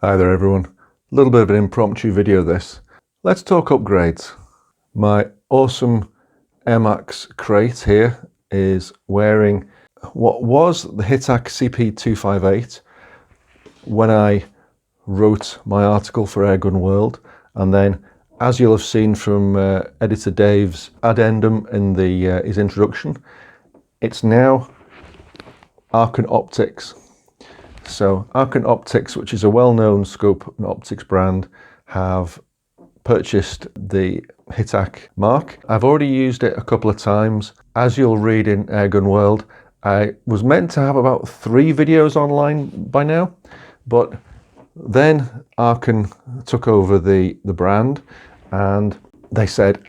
Hi there everyone, a little bit of an impromptu video this. Let's talk upgrades. My awesome Airmaks Krait here is wearing what was the Hittac CP258 when I wrote my article for Airgun World, and then as you'll have seen from editor Dave's addendum in his introduction, it's now Arken Optics. So Arken Optics, which is a well-known scope and optics brand, have purchased the Hittac mark. I've already used it a couple of times. As you'll read in Airgun World, I was meant to have about 3 videos online by now, but then Arken took over the brand and they said,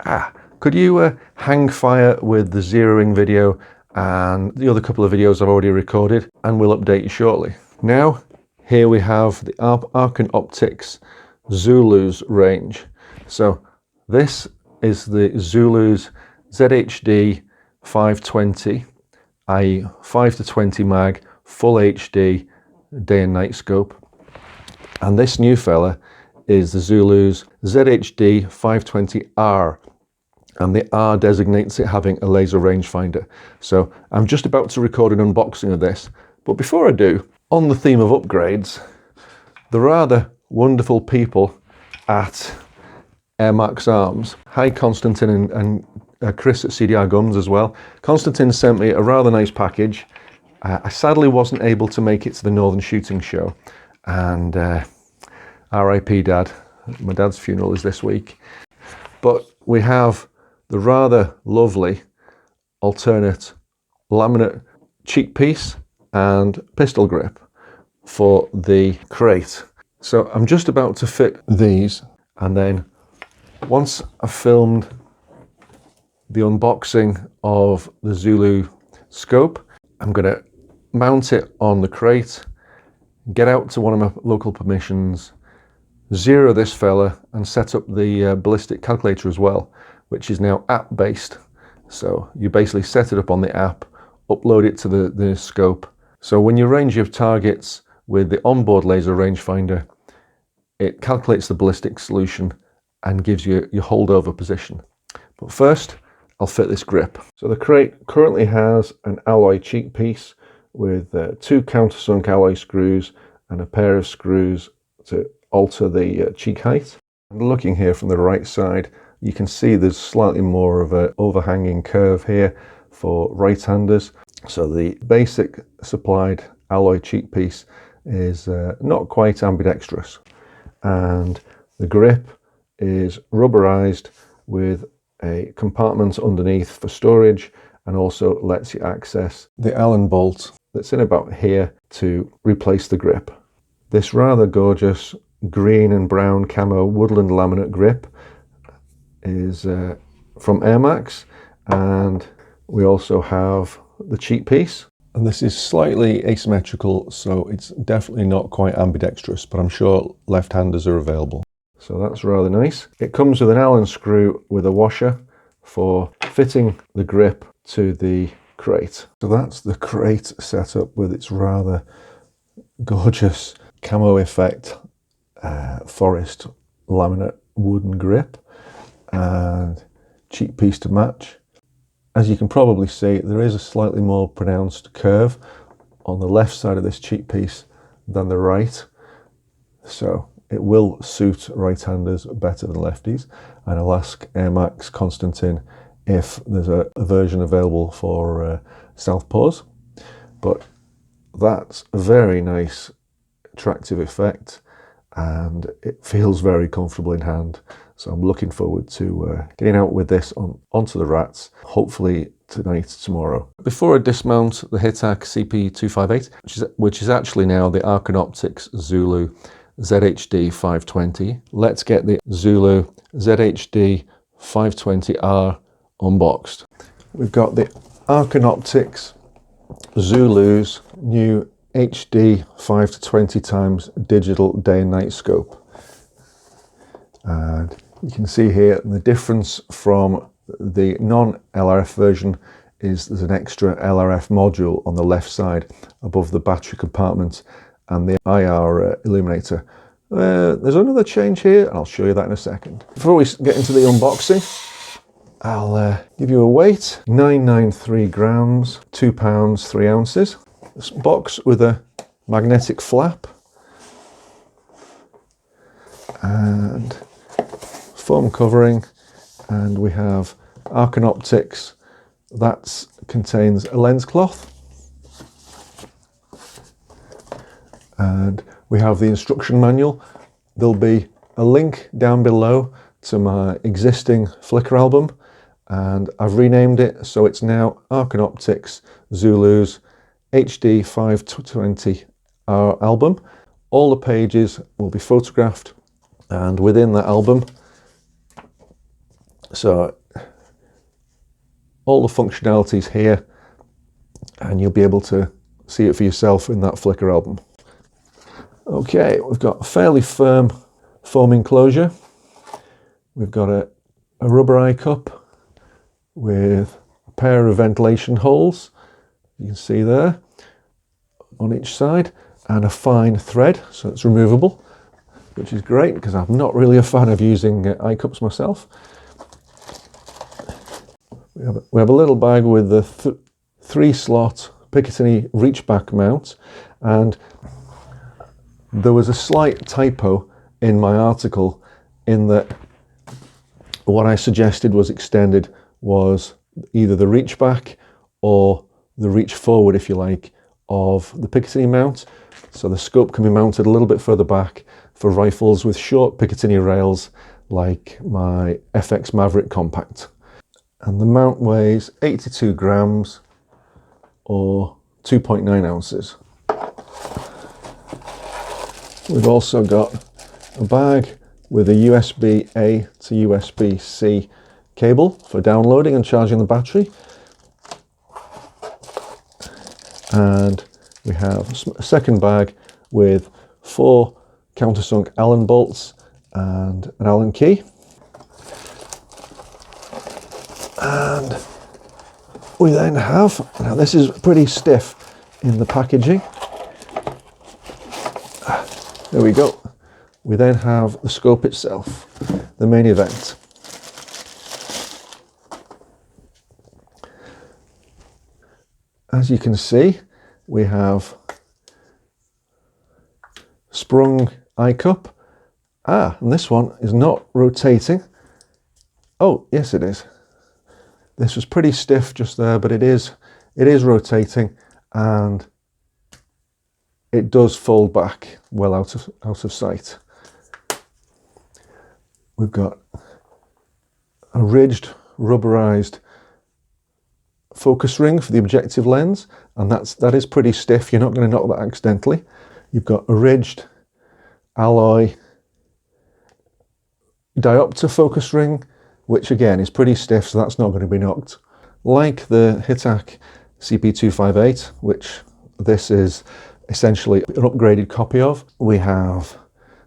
could you hang fire with the zeroing video and the other couple of videos I've already recorded, and we'll update you shortly. Now, here we have the Arken Optics Zulus range. So this is the Zulus ZHD520, i.e. 5-20 mag, full HD, day and night scope. And this new fella is the Zulus ZHD520R. And the R designates it having a laser rangefinder. So I'm just about to record an unboxing of this. But before I do, on the theme of upgrades, the rather wonderful people at Airmaks Arms, hi Constantine and Chris at CDR Guns as well. Constantine sent me a rather nice package. I sadly wasn't able to make it to the Northern Shooting Show, and RIP Dad, my dad's funeral is this week. But we have the rather lovely alternate laminate cheek piece and pistol grip for the Krait. So I'm just about to fit these, and then once I've filmed the unboxing of the Zulu scope, I'm going to mount it on the Krait, get out to one of my local permissions, zero this fella, and set up the ballistic calculator as well, which is now app based. So you basically set it up on the app, upload it to the scope. So when you range your targets with the onboard laser rangefinder, it calculates the ballistic solution and gives you your holdover position. But first, I'll fit this grip. So the Krait currently has an alloy cheek piece with 2 countersunk alloy screws and a pair of screws to alter the cheek height. And looking here from the right side, you can see there's slightly more of an overhanging curve here for right-handers. So the basic supplied alloy cheek piece is not quite ambidextrous, and the grip is rubberized with a compartment underneath for storage, and also lets you access the Allen bolt that's in about here to replace the grip. This rather gorgeous green and brown camo woodland laminate grip is from Airmaks, and we also have the cheek piece, and this is slightly asymmetrical, so it's definitely not quite ambidextrous, but I'm sure left-handers are available. So that's rather nice. It comes with an Allen screw with a washer for fitting the grip to the Krait. So that's the Krait setup with its rather gorgeous camo effect forest laminate wooden grip and cheek piece to match. As you can probably see, there is a slightly more pronounced curve on the left side of this cheek piece than the right, so it will suit right-handers better than lefties, and I'll ask Airmaks Constantine if there's a version available for southpaws. But that's a very nice attractive effect, and it feels very comfortable in hand. So I'm looking forward to getting out with this onto the rats, hopefully tonight, tomorrow. Before I dismount the Hittac CP258, which is actually now the Arken Optics Zulu ZHD520, let's get the Zulu ZHD520R unboxed. We've got the Arken Optics Zulus new HD 5-20x digital day and night scope. And you can see here the difference from the non-LRF version is there's an extra LRF module on the left side above the battery compartment and the IR illuminator. There's another change here, and I'll show you that in a second. Before we get into the unboxing, I'll give you a weight: 993 grams, 2 pounds 3 ounces. This box with a magnetic flap and foam covering, and we have Arken Optics that contains a lens cloth, and we have the instruction manual. There'll be a link down below to my existing Flickr album, and I've renamed it so it's now Arken Optics Zulus ZHD520R album. All the pages will be photographed and within that album, so all the functionalities here, and you'll be able to see it for yourself in that Flickr album. Okay, we've got a fairly firm foam enclosure. We've got a rubber eye cup with a pair of ventilation holes, you can see there, on each side, and a fine thread, so it's removable, which is great because I'm not really a fan of using eye cups myself. We have a little bag with the 3-slot Picatinny reach back mount, and there was a slight typo in my article in that what I suggested was extended was either the reach back or the reach forward, if you like, of the Picatinny mount. So the scope can be mounted a little bit further back for rifles with short Picatinny rails like my FX Maverick Compact. And the mount weighs 82 grams or 2.9 ounces. We've also got a bag with a USB-A to USB-C cable for downloading and charging the battery. And we have a second bag with 4 countersunk Allen bolts and an Allen key. And we then have, now this is pretty stiff in the packaging. There we go. We then have the scope itself, the main event. As you can see, we have sprung eye cup. And this one is not rotating. Oh, yes it is. This was pretty stiff just there, but it is rotating, and it does fold back well out of sight. We've got a ridged, rubberized focus ring for the objective lens, and that is pretty stiff. You're not going to knock that accidentally. You've got a ridged alloy diopter focus ring, which again is pretty stiff, so that's not going to be knocked. Like the Hittac CP258, which this is essentially an upgraded copy of, we have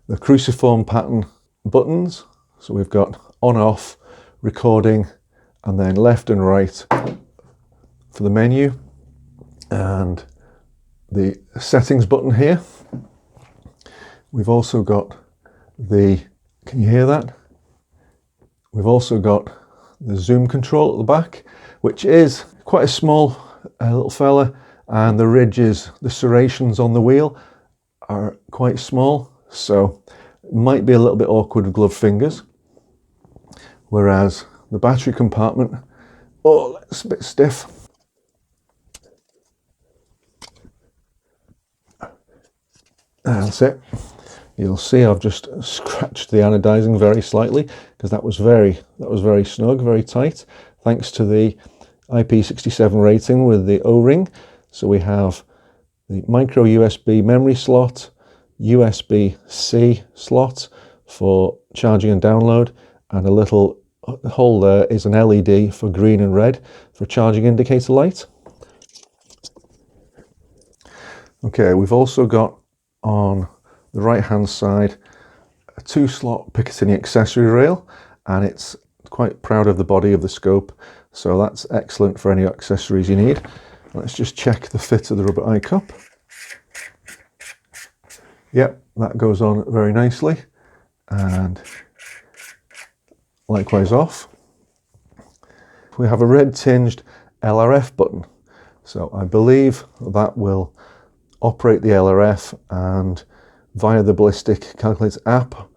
the cruciform pattern buttons. So we've got on, off, recording, and then left and right for the menu, and the settings button here. We've also got the, can you hear that? We've also got the zoom control at the back, which is quite a small little fella, and the ridges, the serrations on the wheel are quite small, so it might be a little bit awkward with gloved fingers. Whereas the battery compartment, oh, it's a bit stiff. That's it. You'll see I've just scratched the anodizing very slightly because that was very snug, very tight, thanks to the IP67 rating with the O-ring. So we have the micro USB memory slot, USB-C slot for charging and download, and a little hole there is an LED for green and red for charging indicator light. Okay, we've also got on the right hand side a 2-slot Picatinny accessory rail, and it's quite proud of the body of the scope, so that's excellent for any accessories you need. Let's just check the fit of the rubber eye cup. Yep, that goes on very nicely, and likewise off. We have a red tinged LRF button, so I believe that will operate the LRF, and via the ballistic calculator app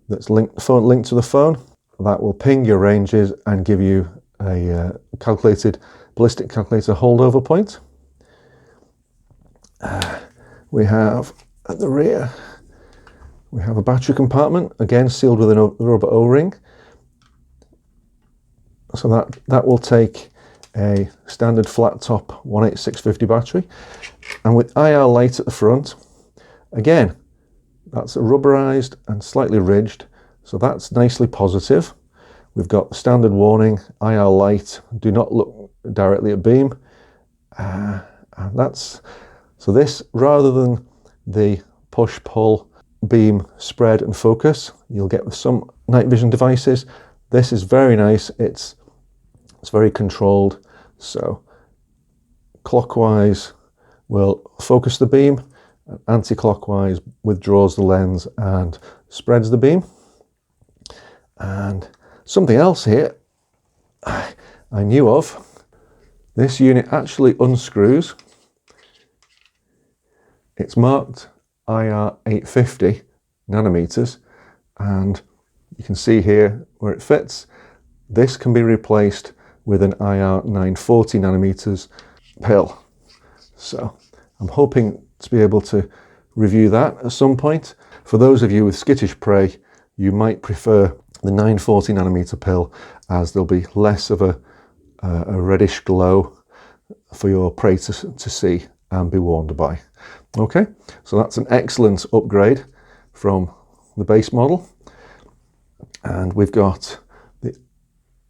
that's linked to the phone, that will ping your ranges and give you a calculated ballistic calculator holdover point. We have at the rear, we have a battery compartment, again sealed with a rubber O-ring. So that will take a standard flat top 18650 battery, and with IR light at the front. Again, that's rubberized and slightly ridged, so that's nicely positive. We've got the standard warning, IR light, do not look directly at beam. And that's, so this, rather than the push, pull, beam, spread and focus you'll get with some night vision devices, this is very nice. It's very controlled, so clockwise will focus the beam, and anti-clockwise withdraws the lens and spreads the beam. And something else here I knew of, this unit actually unscrews. It's marked IR 850 nanometers, and you can see here where it fits. This can be replaced with an IR 940 nanometers pill. So I'm hoping to be able to review that at some point. For those of you with skittish prey, you might prefer the 940 nanometer pill, as there'll be less of a reddish glow for your prey to see and be warned by. Okay, so that's an excellent upgrade from the base model. And we've got the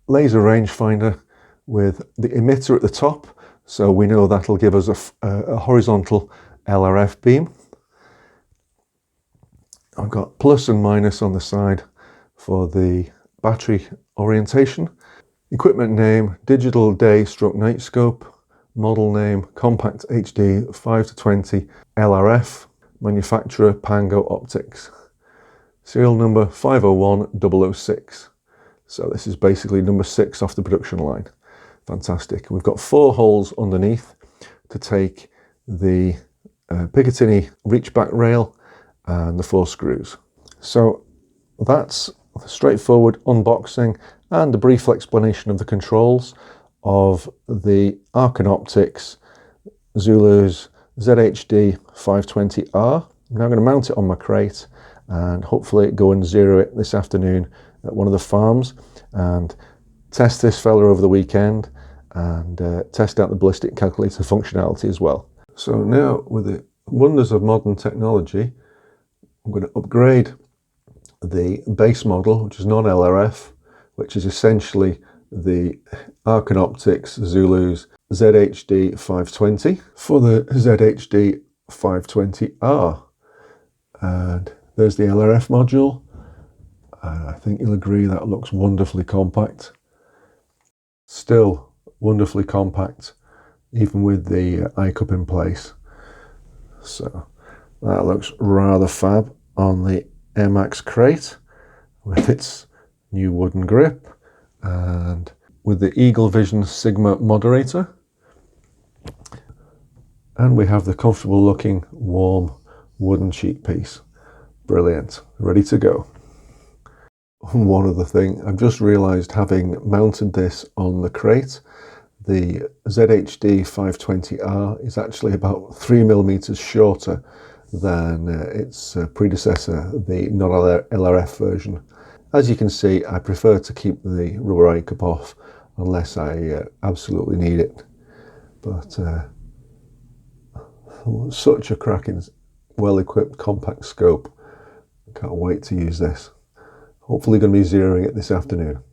laser rangefinder with the emitter at the top, so we know that'll give us a horizontal LRF beam. I've got plus and minus on the side for the battery orientation. Equipment name, digital day/night scope. Model name, compact HD 5-20 LRF. Manufacturer, Pango Optics. Serial number 501006. So this is basically number 6 off the production line. Fantastic. We've got 4 holes underneath to take the Picatinny reach back rail and the 4 screws. So that's a straightforward unboxing and a brief explanation of the controls of the Arken Optics Zulus ZHD520R. I'm now going to mount it on my crate and hopefully go and zero it this afternoon at one of the farms and test this fella over the weekend and test out the ballistic calculator functionality as well. So now, with the wonders of modern technology, I'm going to upgrade the base model, which is non-LRF, which is essentially the Arken Optics Zulus ZHD520 for the ZHD520R. And there's the LRF module. I think you'll agree that looks wonderfully compact. Still wonderfully compact, even with the eye cup in place. So that looks rather fab on the Airmaks Krait with its new wooden grip and with the Eagle Vision Sigma moderator. And we have the comfortable looking warm wooden cheek piece. Brilliant, ready to go. One other thing, I've just realized, having mounted this on the crate, the ZHD520R is actually about 3mm shorter than its predecessor, the non-LRF version. As you can see, I prefer to keep the rubber eye cup off unless I absolutely need it. But such a cracking, well-equipped compact scope. Can't wait to use this. Hopefully going to be zeroing it this afternoon.